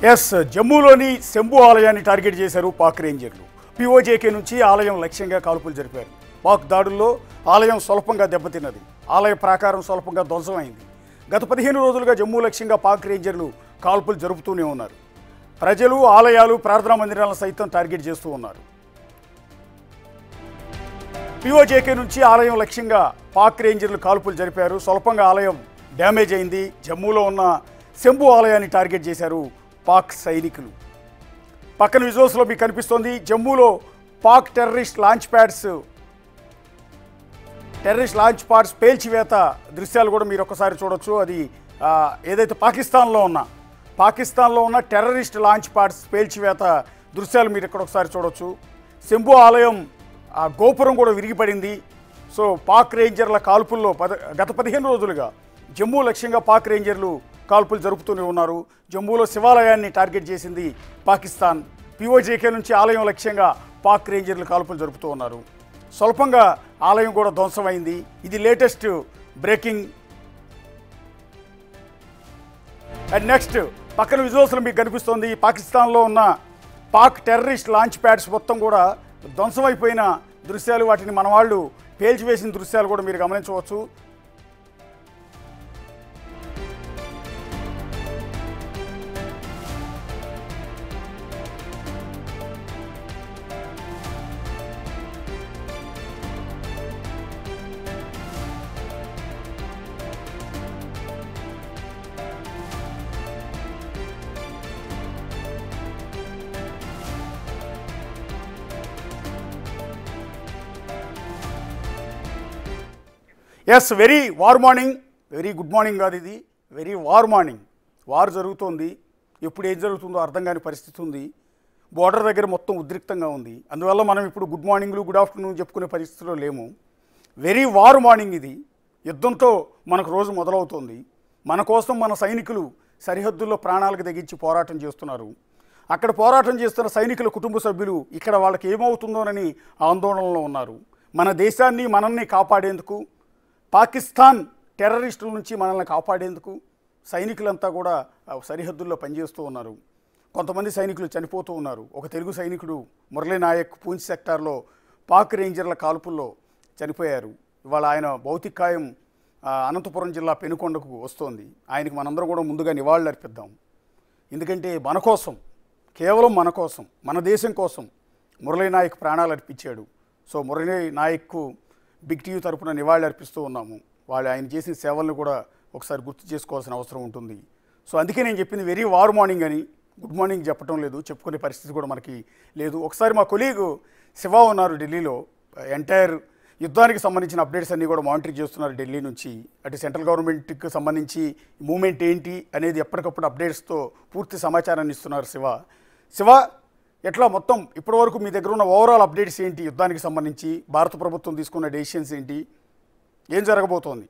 Yes జమ్మూలోని Shambhu ఆలయాన్ని target చేశారు Pak రేంజర్లు. PoJK నుంచి ఆలయం లక్ష్యంగా కాల్పులు జరిపారు. పాక్ దాడుల్లో ఆలయం స్వల్పంగా దెబ్బతిన్నది. ఆలయ ప్రాకారం స్వల్పంగా ధ్వంసమైంది. గత 15 రోజులుగా జమ్మూ లక్ష్యంగా పాక్ రేంజర్లు కాల్పులు జరుపుతూనే ఉన్నారు. ప్రజలు, ఆలయాలు, ప్రార్థనా మందిరాలను సైతం టార్గెట్ చేస్తూ ఉన్నారు. పిఓజేకే నుంచి ఆలయం లక్ష్యంగా పాక్ రేంజర్లు కాల్పులు జరిపారు. స్వల్పంగా ఆలయం డ్యామేజ్ అయింది. జమ్మూలో ఉన్న శంభు ఆలయాన్ని టార్గెట్ చేశారు పాక్ సైనికులు. పక్కన విజువల్స్లో మీకు కనిపిస్తోంది జమ్మూలో పాక్ టెర్రరిస్ట్ లాంచ్ ప్యాడ్స్ పేల్చివేత దృశ్యాలు కూడా మీరు ఒక్కసారి చూడొచ్చు. అది ఏదైతే పాకిస్తాన్లో ఉన్న టెర్రరిస్ట్ లాంచ్ ప్యాడ్స్ పేల్చివేత దృశ్యాలు మీరు ఇక్కడ ఒకసారి చూడొచ్చు. శంభు ఆలయం గోపురం కూడా విరిగిపడింది. సో పాక్ రేంజర్ల కాల్పుల్లో గత 15 రోజులుగా జమ్మూ లక్ష్యంగా పాక్ రేంజర్లు కాల్పులు జరుపుతూనే ఉన్నారు. జమ్మూలో శివాలయాన్ని టార్గెట్ చేసింది పాకిస్తాన్. పిఓజేకే నుంచి ఆలయం లక్ష్యంగా పాక్ రేంజర్లు కాల్పులు జరుపుతూ ఉన్నారు. స్వల్పంగా ఆలయం కూడా ధ్వంసమైంది. ఇది లేటెస్ట్ బ్రేకింగ్. అండ్ నెక్స్ట్ పక్కన విజువల్స్లో మీకు కనిపిస్తోంది పాకిస్తాన్లో ఉన్న పాక్ టెర్రరిస్ట్ లాంచ్ ప్యాడ్స్ మొత్తం కూడా ధ్వంసమైపోయిన దృశ్యాలు, వాటిని మన వాళ్ళు పేల్చివేసిన దృశ్యాలు కూడా మీరు గమనించవచ్చు. ఎస్, వెరీ గుడ్ మార్నింగ్ కాదు, ఇది వెరీ వార్ మార్నింగ్. వార్ జరుగుతోంది. ఎప్పుడు ఏం జరుగుతుందో అర్థం కాని పరిస్థితి ఉంది. బోర్డర్ దగ్గర మొత్తం ఉద్రిక్తంగా ఉంది. అందువల్ల మనం ఇప్పుడు గుడ్ మార్నింగ్లు, గుడ్ ఆఫ్టర్నూన్ చెప్పుకునే పరిస్థితిలో లేము. వెరీ వార్ మార్నింగ్ ఇది. యుద్ధంతో మనకు రోజు మొదలవుతోంది. మన కోసం మన సైనికులు సరిహద్దుల్లో ప్రాణాలకు తెగించి పోరాటం చేస్తున్నారు. అక్కడ పోరాటం చేస్తున్న సైనికుల కుటుంబ సభ్యులు ఇక్కడ వాళ్ళకి ఏమవుతుందోనని ఆందోళనలో ఉన్నారు. మన దేశాన్ని, మనల్ని కాపాడేందుకు, పాకిస్తాన్ టెర్రరిస్టుల నుంచి మనల్ని కాపాడేందుకు సైనికులంతా కూడా సరిహద్దుల్లో పనిచేస్తూ ఉన్నారు. కొంతమంది సైనికులు చనిపోతూ ఉన్నారు. ఒక తెలుగు సైనికుడు మురళీ నాయక్ పూంచ్ సెక్టార్లో పాక్ రేంజర్ల కాల్పుల్లో చనిపోయారు. ఇవాళ ఆయన భౌతికాయం అనంతపురం జిల్లా పెనుకొండకు వస్తోంది. ఆయనకు మనందరం కూడా ముందుగా నివాళులు అర్పిద్దాం. ఎందుకంటే మన కోసం, కేవలం మన కోసం, మన దేశం కోసం మురళీ నాయక్ ప్రాణాలు అర్పించాడు. సో మురళీ నాయక్కు బిగ్ టీవీ తరపున నివాళులు అర్పిస్తూ ఉన్నాము. ఆయన చేసిన సేవలను కూడా ఒకసారి గుర్తు చేసుకోవాల్సిన అవసరం ఉంటుంది. సో అందుకే నేను చెప్పింది వెరీ వార్ మార్నింగ్ అని. గుడ్ మార్నింగ్ చెప్పడం లేదు, చెప్పుకునే పరిస్థితి కూడా మనకి లేదు. ఒకసారి మా కొలీగ్ శివ ఉన్నారు ఢిల్లీలో. ఎంటైర్ యుద్ధానికి సంబంధించిన అప్డేట్స్ అన్నీ కూడా మానిటర్ చేస్తున్నారు ఢిల్లీ నుంచి. అటు సెంట్రల్ గవర్నమెంట్కి సంబంధించి మూమెంట్ ఏంటి అనేది ఎప్పటికప్పుడు అప్డేట్స్తో పూర్తి సమాచారాన్ని ఇస్తున్నారు శివ. ఎట్లా మొత్తం ఇప్పటివరకు మీ దగ్గర ఉన్న ఓవరాల్ అప్డేట్స్ ఏంటి? యుద్ధానికి సంబంధించి భారత ప్రభుత్వం తీసుకున్న డెసిషన్స్ ఏంటి? ఏం జరగబోతోంది?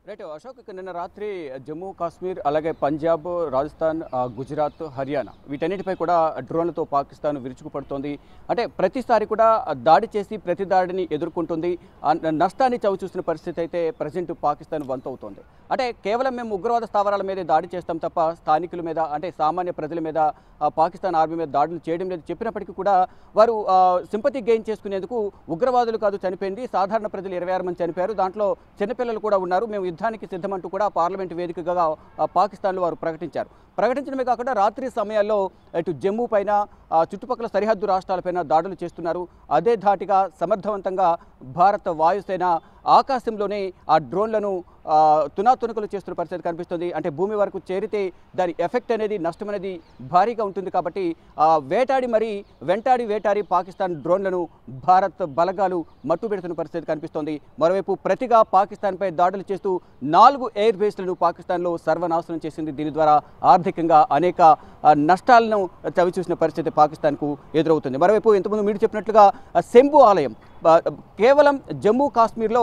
రైట్ అశోక్, నిన్న రాత్రి జమ్మూ కాశ్మీర్, అలాగే పంజాబ్, రాజస్థాన్, గుజరాత్, హర్యానా వీటన్నిటిపై కూడా డ్రోన్లతో పాకిస్తాన్ విరుచుకుపడుతోంది. అంటే ప్రతిసారి కూడా దాడి చేసి ప్రతి దాడిని ఎదుర్కొంటుంది. నష్టాన్ని చవిచూసిన పరిస్థితి అయితే ప్రజెంట్ పాకిస్తాన్ వంతవుతోంది. అంటే కేవలం మేము ఉగ్రవాద స్థావరాల మీద దాడి చేస్తాం తప్ప స్థానికుల మీద, అంటే సామాన్య ప్రజల మీద పాకిస్తాన్ ఆర్మీ మీద దాడులు చేయడం లేదు చెప్పినప్పటికీ కూడా వారు సింపతి గెయిన్ చేసుకునేందుకు ఉగ్రవాదులు కాదు చనిపోయింది, సాధారణ ప్రజలు 26 మంది చనిపోయారు, దాంట్లో చిన్నపిల్లలు కూడా ఉన్నారు, మేము యుద్ధానికి సిద్ధమంటూ కూడా పార్లమెంటు వేదికగా పాకిస్తాన్లో వారు ప్రకటించడమే కాకుండా రాత్రి సమయాల్లో ఇటు జమ్మూ పైన, చుట్టుపక్కల సరిహద్దు రాష్ట్రాలపైన దాడులు చేస్తున్నారు. అదే ధాటిగా సమర్థవంతంగా భారత వాయుసేన ఆకాశంలోనే ఆ డ్రోన్లను తునాతునకలు చేస్తున్న పరిస్థితి కనిపిస్తుంది. అంటే భూమి వరకు చేరితే దాని ఎఫెక్ట్ అనేది, నష్టం అనేది భారీగా ఉంటుంది. కాబట్టి వెంటాడి పాకిస్తాన్ డ్రోన్లను భారత్ బలగాలు మట్టు పెడుతున్న పరిస్థితి కనిపిస్తోంది. మరోవైపు ప్రతిగా పాకిస్తాన్పై దాడులు చేస్తూ 4 ఎయిర్ బేస్లను పాకిస్తాన్లో సర్వనాశనం చేసింది. దీని ద్వారా ఆర్థికంగా అనేక నష్టాలను చవిచూసిన పరిస్థితి పాకిస్తాన్కు ఎదురవుతుంది. మరోవైపు ఇంతకుముందు మీరు చెప్పినట్లుగా శంభు ఆలయం కేవలం జమ్మూ కాశ్మీర్లో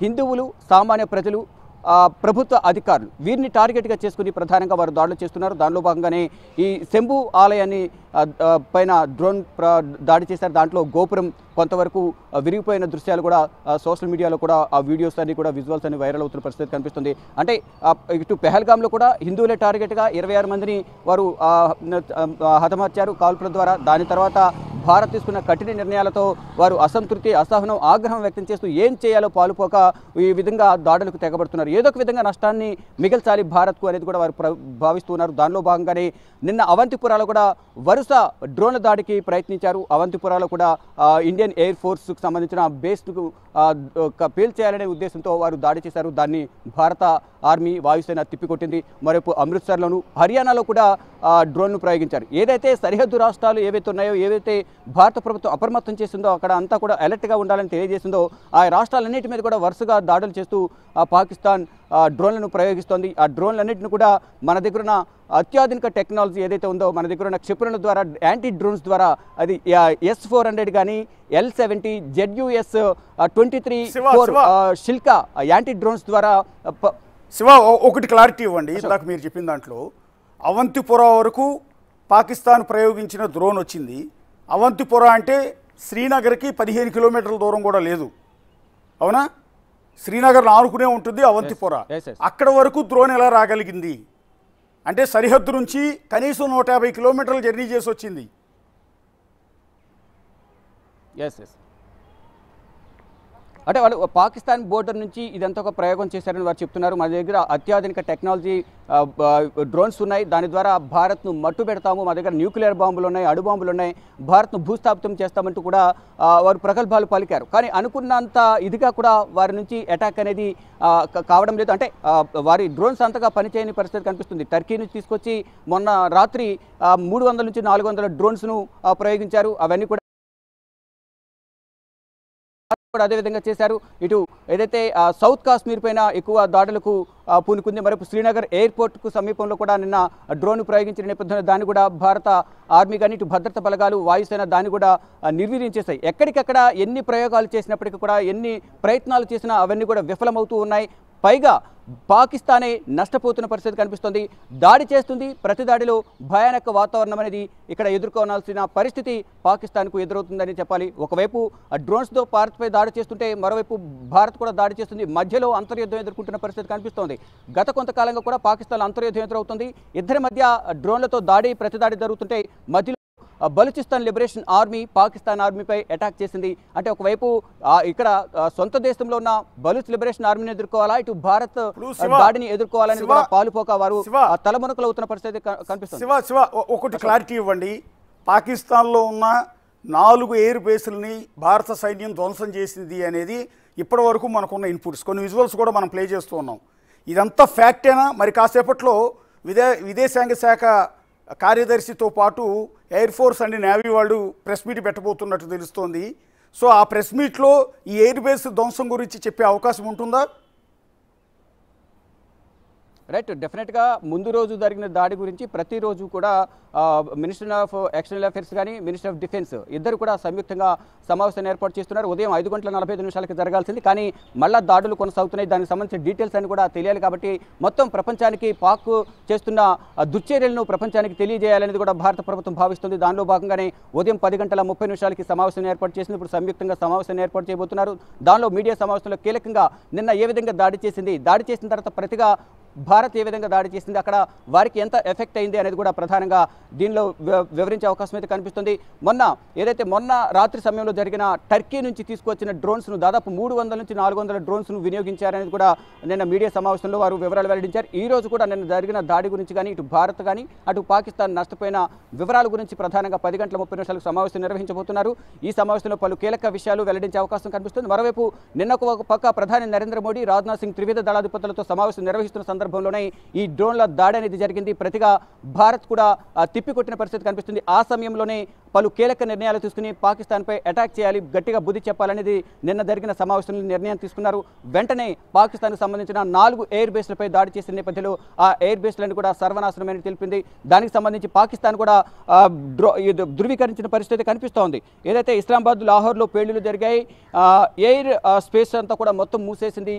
హిందువులు, సామాన్య ప్రజలు ప్రభుత్వ అధికారులు వీరిని టార్గెట్గా చేసుకుని ప్రధానంగా వారు దాడులు చేస్తున్నారు. దానిలో భాగంగానే ఈ శంభు ఆలయాన్ని పైన డ్రోన్ దాడి చేశారు. దాంట్లో గోపురం కొంతవరకు విరిగిపోయిన దృశ్యాలు కూడా సోషల్ మీడియాలో కూడా ఆ వీడియోస్ అన్ని కూడా విజువల్స్ అన్ని వైరల్ అవుతున్న పరిస్థితి కనిపిస్తుంది. అంటే ఇటు పెహల్గాంలో కూడా హిందువులే టార్గెట్గా 26 మందిని వారు హతమార్చారు కాల్పుల ద్వారా. దాని తర్వాత భారత్ తీసుకున్న కఠిన నిర్ణయాలతో వారు అసంతృప్తి, అసహనం, ఆగ్రహం వ్యక్తం చేస్తూ ఏం చేయాలో పాలుపోక ఈ విధంగా దాడులకు తెగబడుతున్నారు. ఏదో ఒక విధంగా నష్టాన్ని మిగల్చాలి భారత్కు అనేది కూడా వారు భావిస్తున్నారు. దానిలో భాగంగానే నిన్న అవంతిపురాలో కూడా వరుస డ్రోన్ల దాడికి ప్రయత్నించారు. అవంతిపురాలో కూడా ఇండియన్ ఎయిర్ ఫోర్స్కు సంబంధించిన బేస్కు పేల్చేయాలనే ఉద్దేశంతో వారు దాడి చేశారు. దాన్ని భారత ఆర్మీ వాయుసేన తిప్పికొట్టింది. మరోపు అమృత్సర్లోను హర్యానాలో కూడా డ్రోన్ను ప్రయోగించారు. ఏదైతే సరిహద్దు రాష్ట్రాలు ఏవైతే ఉన్నాయో, ఏవైతే భారత ప్రభుత్వం అప్రమత్తం చేసిందో, అక్కడ అంతా కూడా అలర్ట్గా ఉండాలని తెలియజేసిందో ఆ రాష్ట్రాలన్నింటి మీద కూడా వరుసగా దాడులు చేస్తూ పాకిస్తాన్ డ్రోన్లను ప్రయోగిస్తోంది. ఆ డ్రోన్లన్నింటిని కూడా మన దగ్గర ఉన్న అత్యాధునిక టెక్నాలజీ ఏదైతే ఉందో, మన దగ్గర ఉన్న క్షిపణుల ద్వారా, యాంటీ డ్రోన్స్ ద్వారా, అది S-400 కానీ L-70 ZUS-23 షిల్కా యాంటీ డ్రోన్స్ ద్వారా. శివ, ఒకటి క్లారిటీ ఇవ్వండి. ఇందాక మీరు చెప్పిన దాంట్లో అవంతిపుర వరకు పాకిస్తాన్ ప్రయోగించిన డ్రోన్ వచ్చింది. అవంతిపుర అంటే శ్రీనగర్కి 15 కిలోమీటర్ల దూరం కూడా లేదు, అవునా? శ్రీనగర్ ఆనుకునే ఉంటుంది అవంతిపుర. అక్కడ వరకు డ్రోన్ ఎలా రాగలిగింది అంటే సరిహద్దు నుంచి కనీసం 150 కిలోమీటర్లు జర్నీ చేసి వచ్చింది. అంటే వాళ్ళు పాకిస్తాన్ బోర్డర్ నుంచి ఇదంతా ఒక ప్రయోగం చేశారని వారు చెప్తున్నారు. మన దగ్గర అత్యాధునిక టెక్నాలజీ డ్రోన్స్ ఉన్నాయి, దాని ద్వారా భారత్ను మట్టు పెడతాము, మా దగ్గర న్యూక్లియర్ బాంబులు ఉన్నాయి, అణు బాంబులు ఉన్నాయి, భారత్ను భూస్థాపితం చేస్తామంటూ కూడా వారు ప్రగల్భాలు పలికారు. కానీ అనుకున్నంత ఇదిగా కూడా వారి నుంచి అటాక్ అనేది కావడం లేదు. అంటే వారి డ్రోన్స్ అంతగా పనిచేయని పరిస్థితి కనిపిస్తుంది. టర్కీ నుంచి తీసుకొచ్చి మొన్న రాత్రి 300 నుంచి 400 డ్రోన్స్ను ప్రయోగించారు. అవన్నీ కూడా అదేవిధంగా చేశారు. ఇటు ఏదైతే సౌత్ కాశ్మీర్ పైన ఎక్కువ దాడులకు పూనుకుంది. మరొక శ్రీనగర్ ఎయిర్పోర్ట్కు సమీపంలో కూడా నిన్న డ్రోన్ ప్రయోగించిన నేపథ్యంలో దాన్ని కూడా భారత ఆర్మీ కానీ ఇటు భద్రతా బలగాలు, వాయుసేన దాన్ని కూడా నిర్వీర్యం చేశాయి. ఎక్కడికక్కడ ఎన్ని ప్రయోగాలు చేసినప్పటికీ కూడా, ఎన్ని ప్రయత్నాలు చేసినా అవన్నీ కూడా విఫలమవుతూ ఉన్నాయి. పైగా పాకిస్తానే నష్టపోతున్న పరిస్థితి కనిపిస్తుంది. దాడి చేస్తుంది, ప్రతి దాడిలో భయానక వాతావరణం అనేది ఇక్కడ ఎదుర్కోవాల్సిన పరిస్థితి పాకిస్తాన్కు ఎదురవుతుందని చెప్పాలి. ఒకవైపు డ్రోన్స్తో భారత్పై దాడి చేస్తుంటే మరోవైపు భారత్ కూడా దాడి చేస్తుంది. మధ్యలో అంతర్యుద్ధం ఎదుర్కొంటున్న పరిస్థితి కనిపిస్తోంది. గత కొంతకాలంగా కూడా పాకిస్తాన్ అంతర్యుద్ధం ఎదురవుతుంది. ఇద్దరి మధ్య డ్రోన్లతో దాడి, ప్రతి దాడి జరుగుతుంటే మధ్యలో బలూచిస్తాన్ లిబరేషన్ ఆర్మీ పాకిస్తాన్ ఆర్మీపై అటాక్ చేసింది. అంటే ఒకవైపు ఇక్కడ సొంత దేశంలో ఉన్న బలూచ్ లిబరేషన్ ఆర్మీని ఎదుర్కోవాలా, ఇటు భారత్ దాడిని ఎదుర్కోవాలని కూడా పాలుపోక వారు తలమునకలు అవుతున్న పరిస్థితి కనిపిస్తుంది. శివ, ఒకటి క్లారిటీ ఇవ్వండి. పాకిస్తాన్లో ఉన్న 4 ఎయిర్ బేసులని భారత సైన్యం ధ్వంసం చేసింది అనేది ఇప్పటి వరకు మనకున్న ఇన్పుట్స్. కొన్ని విజువల్స్ కూడా మనం ప్లే చేస్తూ ఉన్నాం. ఇదంతా ఫ్యాక్టేనా? మరి కాసేపట్లో విదేశాంగ శాఖ కార్యదర్శితో పాటు ఎయిర్ ఫోర్స్ అండ్ నేవీ వాళ్ళు ప్రెస్ మీట్ పెట్టబోతున్నట్టు తెలుస్తోంది. సో ఆ ప్రెస్ మీట్లో ఈ ఎయిర్ బేస్ ధ్వంసం గురించి చెప్పే అవకాశం ఉంటుందా? రైట్, డెఫినెట్గా ముందు రోజు జరిగిన దాడి గురించి ప్రతిరోజు కూడా మినిస్టర్ ఆఫ్ ఎక్స్టర్నల్ అఫేర్స్ కానీ మినిస్టర్ ఆఫ్ డిఫెన్స్ ఇద్దరు కూడా సంయుక్తంగా సమావేశాన్ని ఏర్పాటు చేస్తున్నారు. ఉదయం 5:45 జరగాల్సింది, కానీ మళ్ళా దాడులు కొనసాగుతున్నాయి. దానికి సంబంధించిన డీటెయిల్స్ అని కూడా తెలియాలి. కాబట్టి మొత్తం ప్రపంచానికి పాక్ చేస్తున్న దుశ్చర్యలను ప్రపంచానికి తెలియజేయాలనేది కూడా భారత ప్రభుత్వం భావిస్తుంది. దానిలో భాగంగానే ఉదయం 10:30 సమావేశాన్ని ఏర్పాటు చేసింది. ఇప్పుడు సంయుక్తంగా సమావేశాన్ని ఏర్పాటు చేయబోతున్నారు. దానిలో మీడియా సమావేశంలో కీలకంగా నిన్న ఏ విధంగా దాడి చేసింది, దాడి చేసిన తర్వాత ప్రతిగా భారత్ ఏ విధంగా దాడి చేసింది, అక్కడ వారికి ఎంత ఎఫెక్ట్ అయింది అనేది కూడా ప్రధానంగా దీనిలో వివరించే అవకాశం అయితే కనిపిస్తుంది. మొన్న రాత్రి సమయంలో జరిగిన టర్కీ నుంచి తీసుకొచ్చిన డ్రోన్స్ను దాదాపు 300 నుంచి 400 డ్రోన్స్ను వినియోగించారనేది కూడా నిన్న మీడియా సమావేశంలో వారు వివరాలు వెల్లడించారు. ఈ రోజు కూడా నిన్న జరిగిన దాడి గురించి కానీ, ఇటు భారత్ కానీ అటు పాకిస్తాన్ నష్టపోయిన వివరాల గురించి ప్రధానంగా 10:30 సమావేశం నిర్వహించబోతున్నారు. ఈ సమావేశంలో పలు కీలక విషయాలు వెల్లడించే అవకాశం కనిపిస్తుంది. మరోవైపు నిన్న ఒక పక్క ప్రధాని నరేంద్ర మోడీ, రాజ్నాథ్ సింగ్ త్రివిధ దళాధిపతులతో సమావేశం నిర్వహిస్తున్న సందర్భంలోనే ఈ డ్రోన్ల దాడి అనేది జరిగింది. ప్రతిగా భారత్ కూడా తిప్పికొట్టిన పరిస్థితి కనిపిస్తుంది. ఆ సమయంలోనే పలు కీలక నిర్ణయాలు తీసుకుని పాకిస్తాన్పై అటాక్ చేయాలి, గట్టిగా బుద్ధి చెప్పాలనేది నిన్న జరిగిన సమావేశంలో నిర్ణయం తీసుకున్నారు. వెంటనే పాకిస్తాన్కు సంబంధించిన 4 ఎయిర్ బేస్లపై దాడి చేసిన నేపథ్యంలో ఆ ఎయిర్ బేస్లను కూడా సర్వనాశనమని తెలిపింది. దానికి సంబంధించి పాకిస్తాన్ కూడా ధృవీకరించిన పరిస్థితి కనిపిస్తోంది. ఏదైతే ఇస్లామాబాద్, లాహోర్లో పేలుళ్లు జరిగాయి, ఎయిర్ స్పేస్ అంతా కూడా మొత్తం మూసేసింది.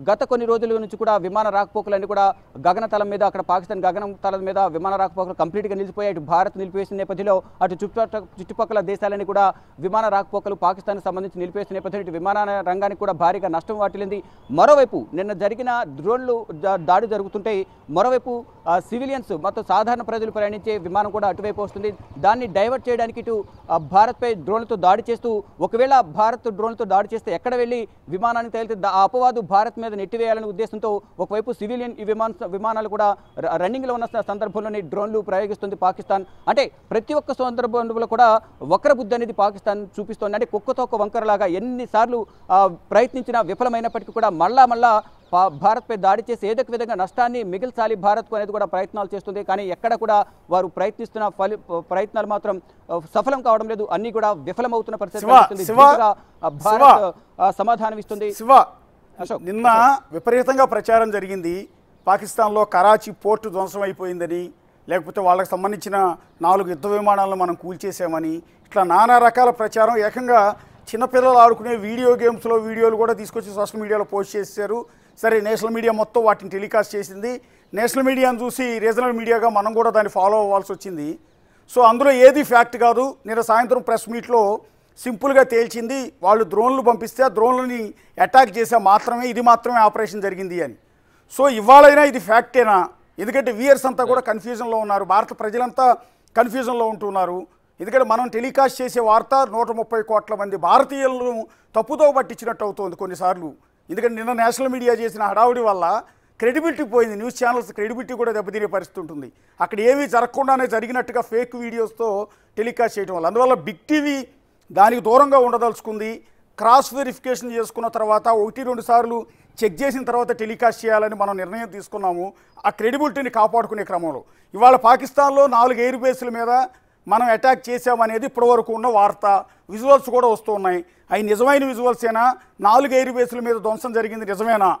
గత కొన్ని రోజుల నుంచి కూడా విమాన రాకపోకలన్నీ కూడా గగనతలం మీద అక్కడ పాకిస్తాన్ గగనతలం మీద విమాన రాకపోకలు కంప్లీట్గా నిలిచిపోయాయి. ఇటు భారత్ నిలిపివేసిన నేపథ్యంలో అటు చుట్టుపక్కల దేశాలన్నీ కూడా విమాన రాకపోకలు పాకిస్తాన్కి సంబంధించి నిలిపివేసిన నేపథ్యంలో ఇటు విమాన రంగానికి కూడా భారీగా నష్టం వాటిల్లింది. మరోవైపు నిన్న జరిగిన డ్రోన్లు దాడి జరుగుతుంటే మరోవైపు సివిలియన్స్ మొత్తం సాధారణ ప్రజలు ప్రయాణించే విమానం కూడా అటువైపు వస్తుంది. దాన్ని డైవర్ట్ చేయడానికి ఇటు భారత్పై డ్రోన్లతో దాడి చేస్తూ ఒకవేళ భారత్ డ్రోన్లతో దాడి చేస్తే ఎక్కడ వెళ్ళి విమానాన్ని తేలితే ఆ అపవాదు భారత్ మీద నెట్టివేయాలనే ఉద్దేశంతో ఒకవైపు సివిలియన్ ఈ విమానాలు కూడా రన్నింగ్లో ఉన్న సందర్భంలోనే డ్రోన్లు ప్రయోగిస్తుంది పాకిస్తాన్. అంటే ప్రతి ఒక్క సందర్భంలో కూడా వక్ర బుద్ధి అనేది పాకిస్తాన్ చూపిస్తోంది. అంటే కుక్కతో ఒక వంకరలాగా ఎన్నిసార్లు ప్రయత్నించినా విఫలమైనప్పటికీ కూడా మళ్ళా భారత్పై దాడి చేసి ఏదో ఒక విధంగా నష్టాన్ని మిగిల్చాలి భారత్కు అనేది కూడా ప్రయత్నాలు చేస్తుంది. కానీ ఎక్కడ కూడా వారు ప్రయత్నిస్తున్న ప్రయత్నాలు మాత్రం సఫలం కావడం లేదు. అన్ని కూడా విఫలమవుతున్న పరిస్థితి భారత్ సమాధానం ఇస్తుంది. నిన్న విపరీతంగా ప్రచారం జరిగింది పాకిస్తాన్లో కరాచీ పోర్టు ధ్వంసం అయిపోయిందని, లేకపోతే వాళ్ళకి సంబంధించిన 4 యుద్ధ విమానాలను మనం కూల్చేసామని, ఇట్లా నానా రకాల ప్రచారం. ఏకంగా చిన్నపిల్లలు ఆడుకునే వీడియో గేమ్స్లో వీడియోలు కూడా తీసుకొచ్చి సోషల్ మీడియాలో పోస్ట్ చేశారు. సరే, నేషనల్ మీడియా మొత్తం వాటిని టెలికాస్ట్ చేసింది. నేషనల్ మీడియాను చూసి రీజనల్ మీడియాగా మనం కూడా దాన్ని ఫాలో అవ్వాల్సి వచ్చింది. సో అందులో ఏది ఫ్యాక్ట్ కాదు. నిన్న సాయంత్రం ప్రెస్ మీట్లో సింపుల్గా తేల్చింది, వాళ్ళు డ్రోన్లు పంపిస్తే ఆ డ్రోన్లని అటాక్ చేసా మాత్రమే, ఇది మాత్రమే ఆపరేషన్ జరిగింది అని. సో ఇవాళైనా ఇది ఫ్యాక్టేనా? ఎందుకంటే వియర్స్ అంతా కూడా కన్ఫ్యూజన్లో ఉన్నారు, భారత ప్రజలంతా కన్ఫ్యూజన్లో ఉంటున్నారు. ఎందుకంటే మనం టెలికాస్ట్ చేసే వార్త 130 కోట్ల మంది భారతీయులను తప్పుదో పట్టించినట్టు అవుతుంది కొన్నిసార్లు. ఎందుకంటే నిన్న నేషనల్ మీడియా చేసిన హడావుడి వల్ల క్రెడిబిలిటీ పోయింది, న్యూస్ ఛానల్స్ క్రెడిబిలిటీ కూడా దెబ్బతినే పరిస్థితి ఉంటుంది. అక్కడ ఏమీ జరగకుండానే జరిగినట్టుగా ఫేక్ వీడియోస్తో టెలికాస్ట్ చేయడం వల్ల. అందువల్ల బిగ్ టీవీ దానికి దూరంగా ఉండదలుచుకుంది. క్రాస్ వెరిఫికేషన్ చేసుకున్న తర్వాత 1-2 సార్లు చెక్ చేసిన తర్వాత టెలికాస్ట్ చేయాలని మనం నిర్ణయం తీసుకున్నాము, ఆ క్రెడిబిలిటీని కాపాడుకునే క్రమంలో. ఇవాళ పాకిస్తాన్లో 4 ఎయిర్ బేస్ల మీద మనం అటాక్ చేసామనేది ఇప్పటివరకు ఉన్న వార్త. విజువల్స్ కూడా వస్తూ ఉన్నాయి. అవి నిజమైన విజువల్సేనా? 4 ఎయిర్ బేస్ల మీద ధ్వంసం జరిగింది నిజమేనా?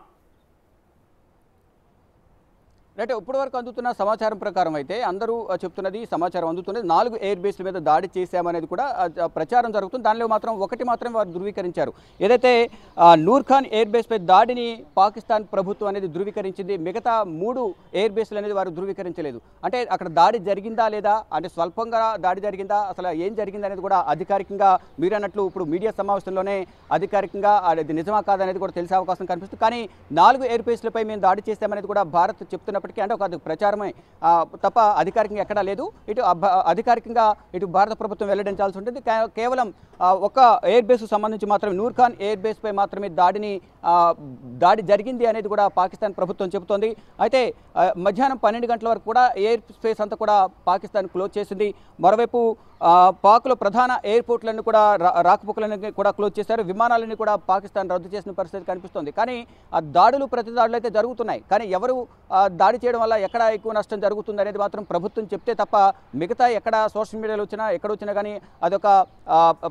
అంటే ఇప్పటి వరకు అందుతున్న సమాచారం ప్రకారం అయితే అందరూ చెప్తున్నది, సమాచారం అందుతున్నది 4 ఎయిర్ బేస్ల మీద దాడి చేశామనేది కూడా ప్రచారం జరుగుతుంది. దానిలో మాత్రం ఒకటి మాత్రమే వారు ధృవీకరించారు. ఏదైతే నూర్ ఖాన్ ఎయిర్ బేస్పై దాడిని పాకిస్తాన్ ప్రభుత్వం అనేది ధృవీకరించింది, మిగతా 3 ఎయిర్ బేస్లు అనేది వారు ధృవీకరించలేదు. అంటే అక్కడ దాడి జరిగిందా లేదా, అంటే స్వల్పంగా దాడి జరిగిందా, అసలు ఏం జరిగింది అనేది కూడా అధికారికంగా మీరు అన్నట్లు ఇప్పుడు మీడియా సమావేశంలోనే అధికారికంగా అది నిజమా కాదనేది కూడా తెలిసే అవకాశం కనిపిస్తుంది. కానీ 4 ఎయిర్ బేస్లపై మేము దాడి చేశామనేది కూడా భారత్ చెప్తున్నప్పటికీ అంటే ఒక ప్రచారమే తప్ప అధికారికంగా ఎక్కడా లేదు. ఇటు అధికారికంగా ఇటు భారత ప్రభుత్వం వెల్లడించాల్సి ఉంటుంది. కేవలం ఒక ఎయిర్ బేస్కు సంబంధించి మాత్రమే, నూర్ ఖాన్ ఎయిర్ బేస్పై మాత్రమే దాడి జరిగింది అనేది కూడా పాకిస్తాన్ ప్రభుత్వం చెబుతోంది. అయితే మధ్యాహ్నం 12 గంటల వరకు కూడా ఎయిర్ స్పేస్ అంతా కూడా పాకిస్తాన్ క్లోజ్ చేసింది. మరోవైపు పాక్లో ప్రధాన ఎయిర్పోర్ట్లను కూడా రాకపోకలను కూడా క్లోజ్ చేశారు. విమానాలను కూడా పాకిస్తాన్ రద్దు చేసిన పరిస్థితి కనిపిస్తోంది. కానీ ఆ ప్రతి దాడులు అయితే జరుగుతున్నాయి. కానీ ఎవరు దాడి చేయడం వల్ల ఎక్కడ ఎక్కువ నష్టం జరుగుతుంది అనేది మాత్రం ప్రభుత్వం చెప్తే తప్ప, మిగతా ఎక్కడ సోషల్ మీడియాలో వచ్చినా ఎక్కడొచ్చినా కానీ అదొక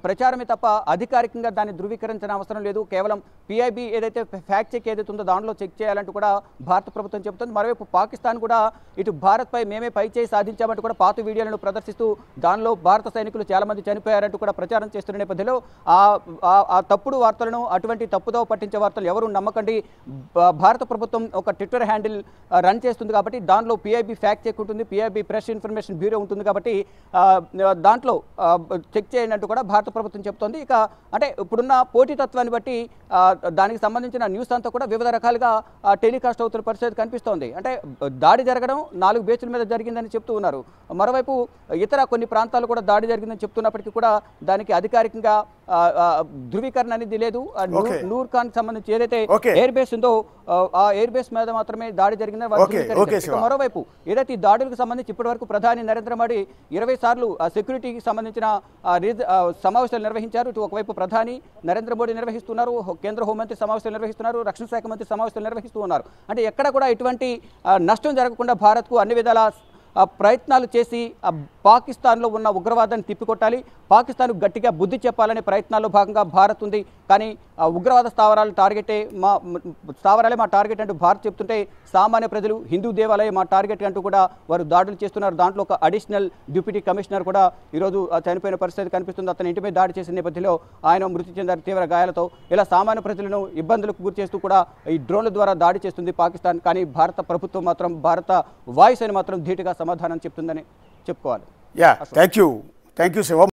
ప్రచారమే తప్ప అధికారికంగా దాన్ని ధృవీకరించిన అవసరం లేదు. కేవలం PIB ఏదైతే ఫ్యాక్ట్ చెక్ ఏదైతే ఉందో దాంట్లో చెక్ చేయాలంటూ కూడా భారత ప్రభుత్వం చెబుతుంది. మరోవైపు పాకిస్తాన్ కూడా ఇటు భారత్పై మేమే పై చేయి సాధించామంటూ కూడా పాత వీడియోలను ప్రదర్శిస్తూ దానిలో భారత సైనికులు చాలా మంది చనిపోయారంటూ కూడా ప్రచారం చేస్తున్న నేపథ్యంలో ఆ తప్పుడు వార్తలను, అటువంటి తప్పుదో పట్టించే వార్తలు ఎవరు నమ్మకండి. భారత ప్రభుత్వం ఒక ట్విట్టర్ హ్యాండిల్ రన్ చేస్తుంది కాబట్టి దానిలో PIB ఫ్యాక్ట్ చెక్ ఉంటుంది, PIB ప్రెస్ ఇన్ఫర్మేషన్ బ్యూరో ఉంటుంది కాబట్టి దాంట్లో చెక్ చేయండి అంటూ కూడా భారత ప్రభుత్వం చెప్తోంది. ఇక అంటే ఇప్పుడున్న పోటీతత్వాన్ని బట్టి దానికి సంబంధించిన న్యూస్ అంతా కూడా వివిధ రకాలుగా టెలికాస్ట్ అవుతున్న పరిస్థితి కనిపిస్తోంది. అంటే దాడి జరగడం 4 బేస్ల మీద జరిగిందని చెప్తూ ఉన్నారు. మరోవైపు ఇతర కొన్ని ప్రాంతాలు కూడా దాడి జరిగిందని చెప్తున్నప్పటికీ కూడా దానికి అధికారికంగా ధృవీకరణ అనేది లేదు. నూర్ ఖాన్ సంబంధించి ఏదైతే ఎయిర్ బేస్ ఉందో ఆ ఎయిర్ బేస్ మీద మాత్రమే దాడి జరిగిందని. మరోవైపు ఏదైతే ఈ దాడులకు సంబంధించి ఇప్పటి వరకు ప్రధాని నరేంద్ర మోడీ 20 సార్లు సెక్యూరిటీకి సంబంధించిన సమావేశాలు నిర్వహించారు. ఇటు ఒకవైపు ప్రధాని నరేంద్ర మోడీ నిర్వహిస్తున్నారు, కేంద్ర హోంమంత్రి సమావేశాలు నిర్వహిస్తున్నారు, రక్షణ శాఖ మంత్రి సమావేశాలు నిర్వహిస్తూ ఉన్నారు. అంటే ఎక్కడ కూడా ఇటువంటి నష్టం జరగకుండా భారత్కు అన్ని విధాల ప్రయత్నాలు చేసి పాకిస్తాన్లో ఉన్న ఉగ్రవాదాన్ని తిప్పికొట్టాలి, పాకిస్తాన్ గట్టిగా బుద్ధి చెప్పాలనే ప్రయత్నాల్లో భాగంగా భారత్ ఉంది. కానీ ఉగ్రవాద స్థావరాలే మా టార్గెట్ అంటూ భారత్ చెప్తుంటే సామాన్య ప్రజలు హిందూ దేవాలయం మా టార్గెట్ అంటూ కూడా వారు దాడులు చేస్తున్నారు. దాంట్లో ఒక అడిషనల్ డిప్యూటీ కమిషనర్ కూడా ఈరోజు చనిపోయిన పరిస్థితి కనిపిస్తుంది. అతని ఇంటి మీద దాడి చేసిన నేపథ్యంలో ఆయన మృతి చెందారు తీవ్ర గాయాలతో. ఇలా సామాన్య ప్రజలను ఇబ్బందులకు గురి చేస్తూ కూడా ఈ డ్రోన్ల ద్వారా దాడి చేస్తుంది పాకిస్తాన్. కానీ భారత ప్రభుత్వం మాత్రం, భారత వాయుసేన మాత్రం ధీటుగా సమాధానం చెప్తుందని చెప్పుకోవాలి. Thank you Shiva.